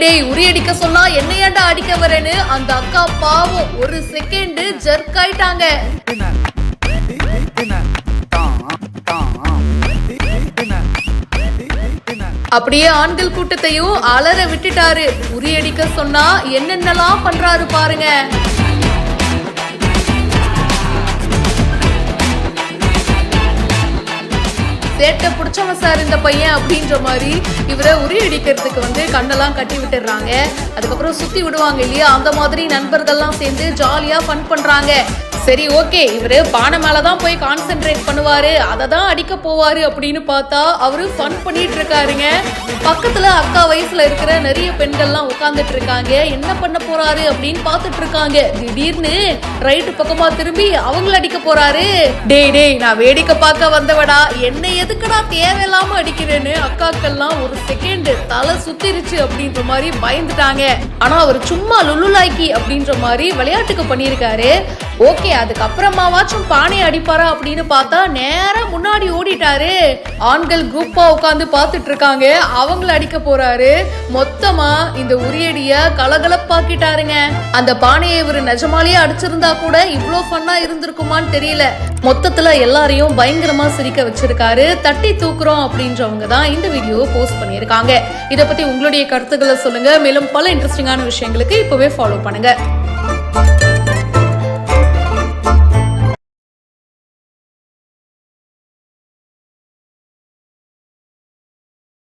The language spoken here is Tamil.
டேய் உரியடிக்க சொன்னா என்னையாண்டா அடிக்க வரேன்னு அந்த அக்கா பாவம் ஒரு செகண்ட் ஜர்க் ஆயிட்டாங்க. அப்படியே ஆண்கள் கூட்டத்தையும் அலற விட்டுட்டாரு. உரியடிக்க சொன்னா என்னென்னலாம் பண்றாரு பாருங்க. சேட்டை பிடிச்சவன் சார் இந்த பையன் அப்படின்ற மாதிரி இவரை உரி அடிக்கிறதுக்கு கண்ணெல்லாம் கட்டி விட்டுறாங்க. அதுக்கப்புறம் சுத்தி விடுவாங்க இல்லையா, அந்த மாதிரி நண்பர்கள்லாம் சேர்ந்து ஜாலியா ஃபன் பண்றாங்க. சரி ஓகே, இவரு பானை மேலதான் போய் கான்சென்ட்ரேட் பண்ணுவாரு, அதை தான் அடிக்க போவாரு அப்படின்னு பார்த்தா அவரு ஃபன் பண்ணிட்டு இருக்காருங்க. பக்கத்துல அக்கா வயசுல இருக்கிற நிறைய பெண்கள்லாம் உட்கார்ந்துட்டு இருக்காங்க. என்ன பண்ண போறாரு அப்படின்னு பார்த்துட்டு இருக்காங்க. திடீர்னு ரைட்டு பக்கமா திரும்பி அவங்கள அடிக்க போறாரு. டேய் நான் வேடிக்கை பார்க்க வந்தவடா, என்ன எதுக்குடா தேவையில்லாம அடிக்கிறேன்னு அக்காக்கெல்லாம் ஒரு செகண்ட் தலை சுத்திருச்சு அப்படின்ற மாதிரி பயந்துட்டாங்க. ஆனா அவர் சும்மா லுலுலாக்கி அப்படின்ற மாதிரி விளையாட்டுக்கு பண்ணியிருக்காரு. ஓகே, அதுக்கப்புறமாவாச்சும் பானையை அடிப்பாரா அப்படின்னு பார்த்தா நேரா முன்னாடி ஓடிட்டாரு. ஆண்கள் குரூப்பா உட்காந்து பார்த்துட்டு இருக்காங்க, அவங்கள அடிக்க போறாரு. மொத்தமா இந்த உரியடிய கலகலப்பாக்கிட்டாருங்க. அந்த பானையை இவரு நிஜமாலேயே அடிச்சிருந்தா கூட இவ்வளோ ஃபன்னா இருந்திருக்குமான்னு தெரியல. மொத்தத்துல எல்லாரையும் பயங்கரமா சிரிக்க வச்சிருக்காரு. தட்டி தூக்குறோம் அப்படின்றவங்க தான் இந்த வீடியோவை போஸ்ட் பண்ணியிருக்காங்க. இதை பத்தி உங்களுடைய கருத்துக்களை சொல்லுங்க. மேலும் பல இன்ட்ரெஸ்டிங்கான விஷயங்களுக்கு இப்பவே ஃபாலோ பண்ணுங்க.